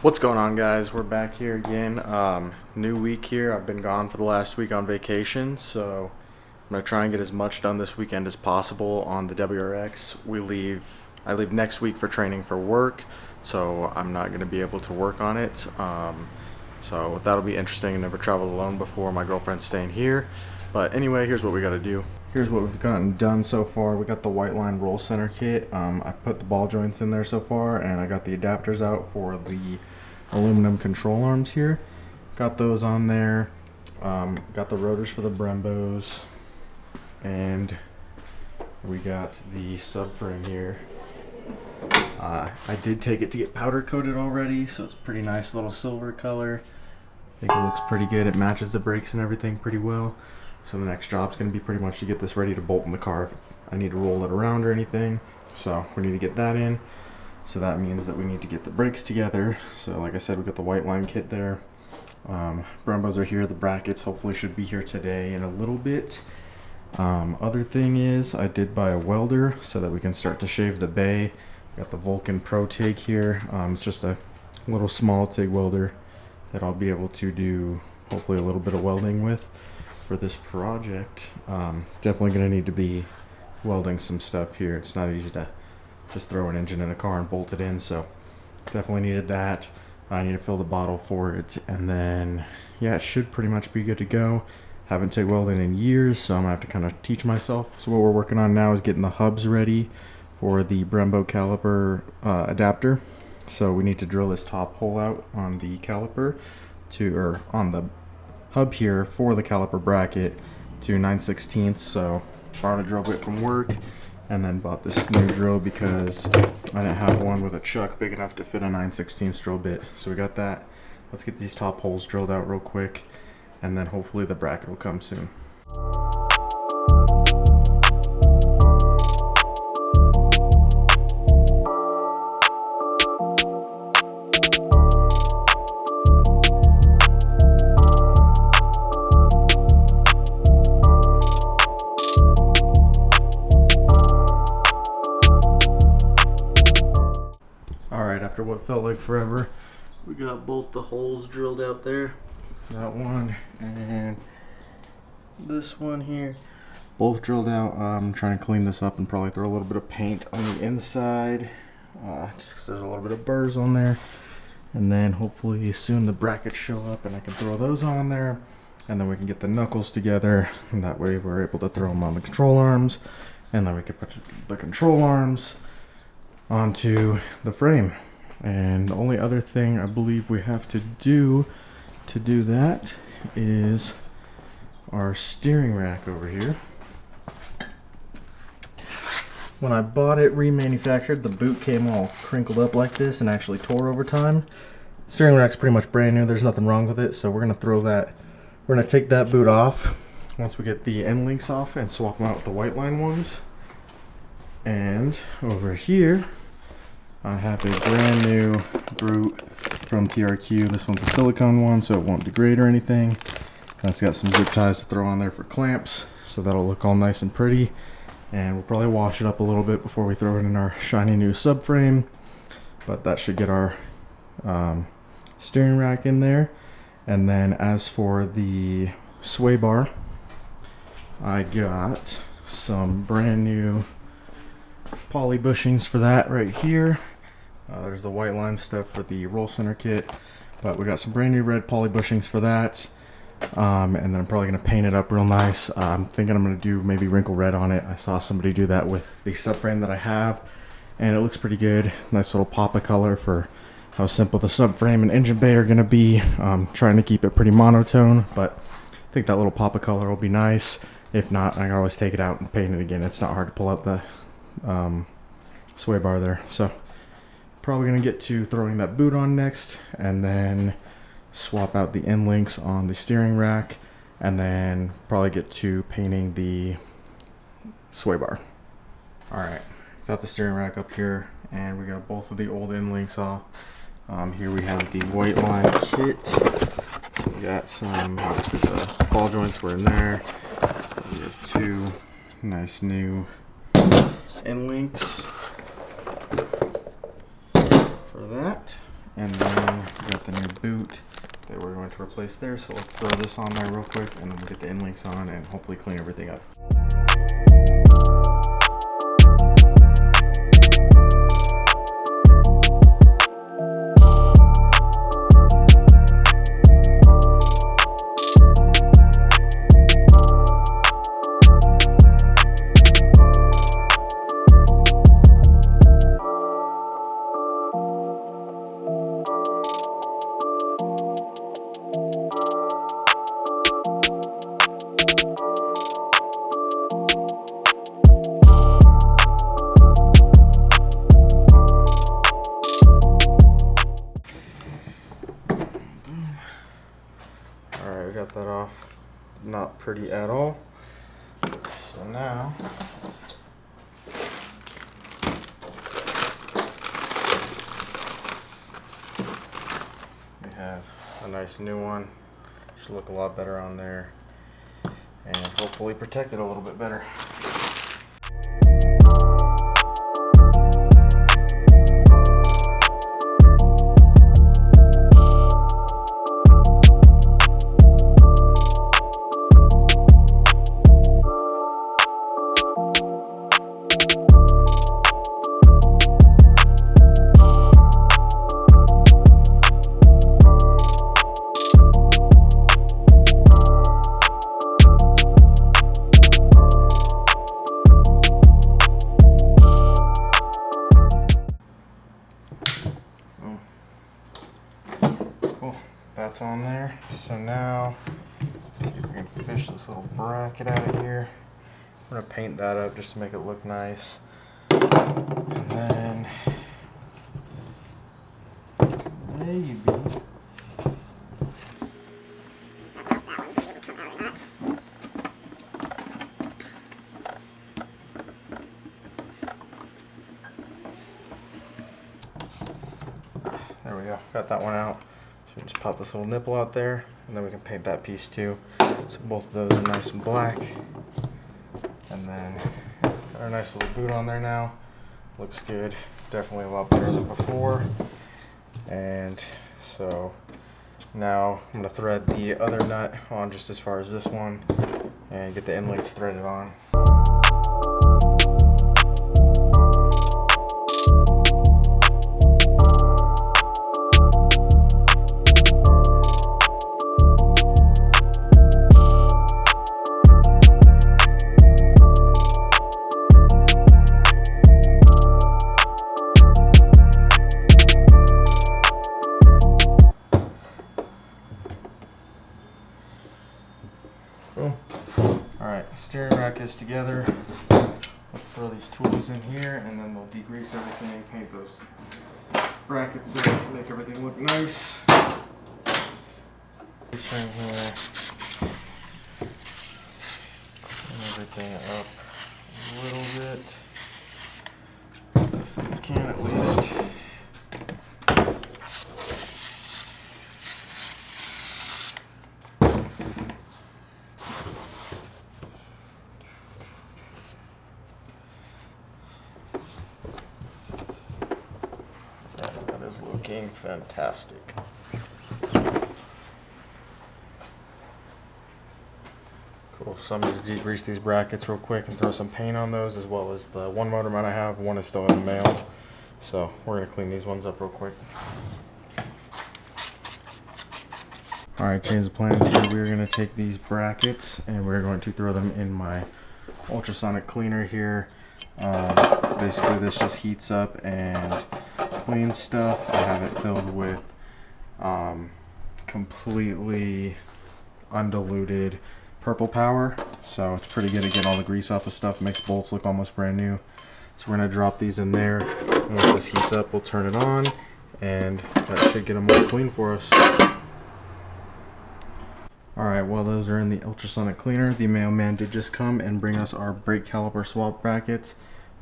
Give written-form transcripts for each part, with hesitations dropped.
What's going on, guys? We're back here again. New week here. I've been gone for the last week on vacation, so I'm gonna try and get as much done this weekend as possible on the WRX. I leave next week for training for work, so I'm not gonna be able to work on it. So that'll be interesting. I never traveled alone before. My girlfriend's staying here. But anyway, here's what we gotta do. Here's what we've gotten done so far. We got the white line roll center kit. I put the ball joints in there so far, and I got the adapters out for the aluminum control arms here. Got those on there. Got the rotors for the brembos, and we got the subframe here. I did take it to get powder coated already, so it's a pretty nice little silver color. I think it looks pretty good. It matches the brakes and everything pretty well. So the next job's going to be pretty much to get this ready to bolt in the car if I need to roll it around or anything. So we need to get that in. So that means that we need to get the brakes together. So like I said, we got the white line kit there. Brembos are here. The brackets hopefully should be here today in a little bit. Other thing is I did buy a welder so that we can start to shave the bay. Got the Vulcan Pro TIG here. It's just a little small TIG welder that I'll be able to do hopefully a little bit of welding with for this project. Definitely going to need to be welding some stuff here. It's not easy to just throw an engine in a car and bolt it in, so definitely needed that. I need to fill the bottle for it, and then yeah, it should pretty much be good to go. Haven't TIG welded in years, so I'm gonna have to kind of teach myself. So what we're working on now is getting the hubs ready for the brembo caliper adapter. So we need to drill this top hole out on the caliper or on the hub here for the caliper bracket to 9/16. So borrowed a drill bit from work, and then bought this new drill because I didn't have one with a chuck big enough to fit a 9/16 drill bit. So we got that. Let's get these top holes drilled out real quick, and then hopefully the bracket will come soon. After what felt like forever, we got both the holes drilled out there. That one and this one here, both drilled out. I'm trying to clean this up and probably throw a little bit of paint on the inside, just because there's a little bit of burrs on there. And then hopefully soon the brackets show up and I can throw those on there, and then we can get the knuckles together, and that way we're able to throw them on the control arms, and then we can put the control arms onto the frame. And the only other thing I believe we have to do that is our steering rack over here. When I bought it remanufactured, the boot came all crinkled up like this and actually tore over time. Steering rack's pretty much brand new. There's nothing wrong with it, so we're gonna take that boot off once we get the end links off and swap them out with the white line ones. And over here I have a brand new boot from TRQ. This one's a silicone one, so it won't degrade or anything. And it's got some zip ties to throw on there for clamps, so that'll look all nice and pretty. And we'll probably wash it up a little bit before we throw it in our shiny new subframe. But that should get our steering rack in there. And then as for the sway bar, I got some brand new poly bushings for that right here. There's the white line stuff for the roll center kit, but we got some brand new red poly bushings for that. And then I'm probably going to paint it up real nice. I'm thinking I'm going to do maybe wrinkle red on it. I saw somebody do that with the subframe that I have, and it looks pretty good. Nice little pop of color for how simple the subframe and engine bay are going to be. Trying to keep it pretty monotone, but I think that little pop of color will be nice. If not, I can always take it out and paint it again. It's not hard to pull out the sway bar there. So probably going to get to throwing that boot on next, and then swap out the end links on the steering rack, and then probably get to painting the sway bar. Alright, got the steering rack up here, and we got both of the old end links off. Here we have the white line kit. So we got some, obviously the ball joints were in there. We have two nice new end links for that. And then We got the new boot that we're going to replace there, so let's throw this on there real quick and then we'll get the end links on and hopefully clean everything up. Alright, we got that off. Not pretty at all. So now we have a nice new one. Should look a lot better on there and hopefully protect it a little bit better. Cool, that's on there. So now, let's see if we can fish this little bracket out of here. I'm gonna paint that up just to make it look nice. And then, maybe, there we go, got that one out. So we just pop this little nipple out there, and then we can paint that piece too. So both of those are nice and black. And then got our nice little boot on there now. Looks good, definitely a lot better than before. And so now I'm gonna thread the other nut on just as far as this one and get the end links threaded on. Cool. Alright, steering rack is together. Let's throw these tools in here and then we'll degrease everything, paint those brackets up, make everything look nice. This right here. Clean everything up a little bit. This we can at least. That is looking fantastic. Cool, so I'm going to degrease these brackets real quick and throw some paint on those, as well as the one motor mount I have. One is still in the mail, so we're going to clean these ones up real quick. Alright, change of plans here. We're going to take these brackets and we're going to throw them in my ultrasonic cleaner here. Basically this just heats up and cleans stuff. I have it filled with completely undiluted purple power, so it's pretty good to get all the grease off of stuff, makes bolts look almost brand new. So we're going to drop these in there. Once this heats up, we'll turn it on and that should get them all clean for us. Alright, while those are in the ultrasonic cleaner, the mailman did just come and bring us our brake caliper swap brackets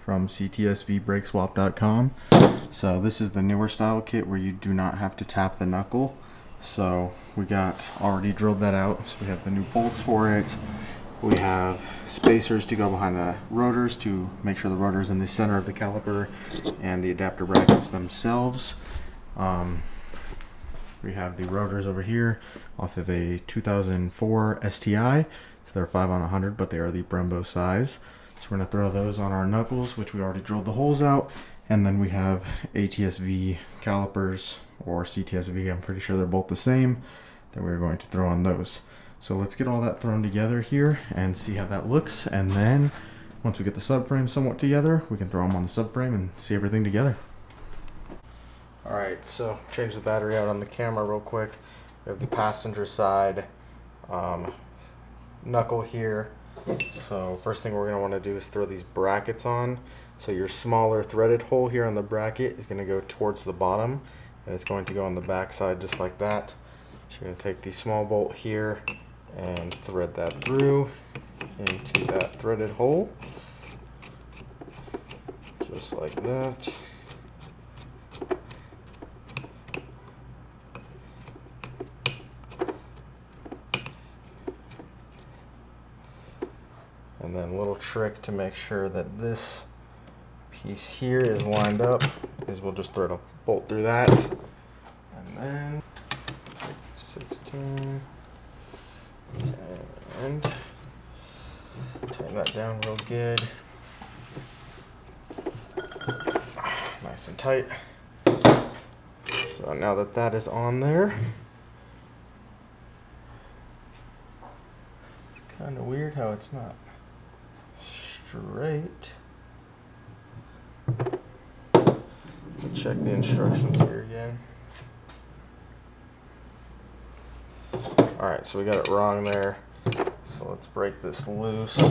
from CTSV So this is the newer style kit where you do not have to tap the knuckle. So we got already drilled that out. So we have the new bolts for it. We have spacers to go behind the rotors to make sure the rotor is in the center of the caliper, and the adapter brackets themselves. We have the rotors over here off of a 2004 STI. So they're 5 on 100, but they are the brembo size. So we're going to throw those on our knuckles, which we already drilled the holes out. And then we have ATSV calipers, or CTSV, I'm pretty sure they're both the same, that we're going to throw on those. So let's get all that thrown together here and see how that looks. And then once we get the subframe somewhat together, we can throw them on the subframe and see everything together. Alright, so change the battery out on the camera real quick. We have the passenger side knuckle here. So first thing we're going to want to do is throw these brackets on. So your smaller threaded hole here on the bracket is going to go towards the bottom, and it's going to go on the back side just like that. So you're going to take the small bolt here and thread that through into that threaded hole, just like that. And then a little trick to make sure that this piece here is lined up is we'll just thread a bolt through that, and then take 16 and tighten that down real good, nice and tight. So now that that is on there, it's kind of weird how it's not straight. Check the instructions here again. Alright, so we got it wrong there. So let's break this loose. So,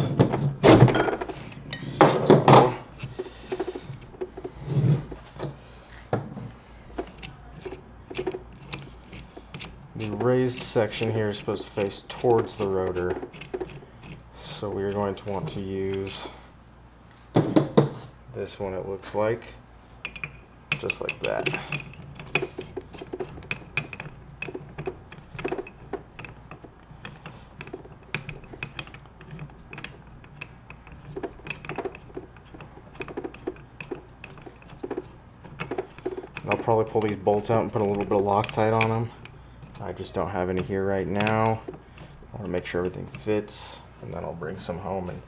the raised section here is supposed to face towards the rotor. So we are going to want to use this one, it looks like. Just like that. I'll probably pull these bolts out and put a little bit of Loctite on them. I just don't have any here right now. I want to make sure everything fits, and then I'll bring some home and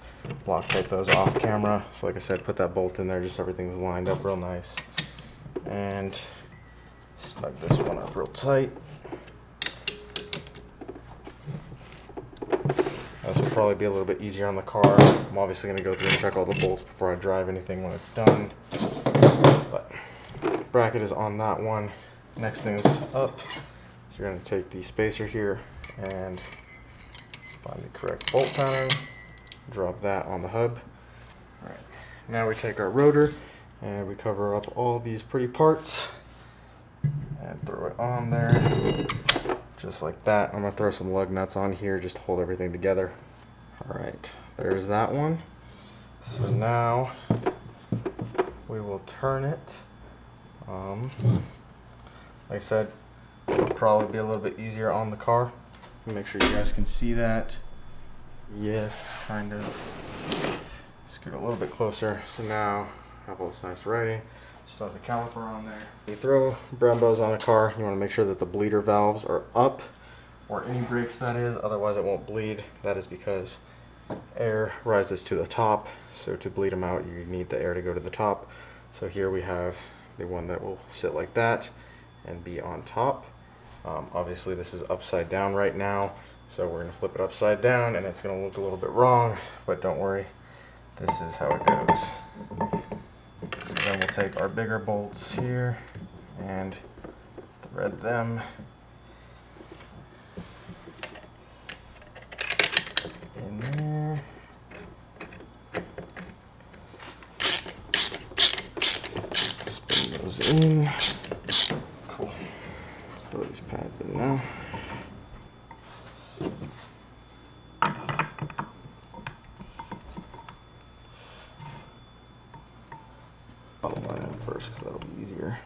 Loctite those off camera. So like I said, put that bolt in there just so everything's lined up real nice. And snug this one up real tight. This will probably be a little bit easier on the car. I'm obviously going to go through and check all the bolts before I drive anything when it's done. But bracket is on that one. Next thing is up. So you're going to take the spacer here and find the correct bolt pattern. Drop that on the hub. Alright, now we take our rotor and we cover up all these pretty parts and throw it on there just like that. I'm going to throw some lug nuts on here just to hold everything together. Alright, there's that one. So now we will turn it. Like I said, it'll probably be a little bit easier on the car. Make sure you guys can see that. Yes, kind of. Let's get a little bit closer. So now have all this nice writing. Still have the caliper on there. You throw brembos on a car, you want to make sure that the bleeder valves are up, or any brakes that is, otherwise it won't bleed. That is because air rises to the top, so to bleed them out you need the air to go to the top. So here we have the one that will sit like that and be on top. Obviously this is upside down right now, so we're going to flip it upside down and it's going to look a little bit wrong, but don't worry, this is how it goes. So then we'll take our bigger bolts here and thread them in there. Spin those in. Cool. Let's throw these pads in now. Bottom line in first because that'll be easier.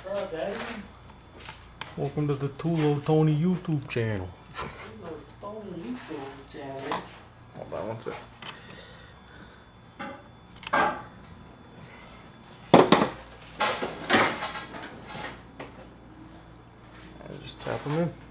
What's up, Daddy? Welcome to the Tulo Tony YouTube channel. Tony YouTube channel. Hold on one sec. Just tap them in.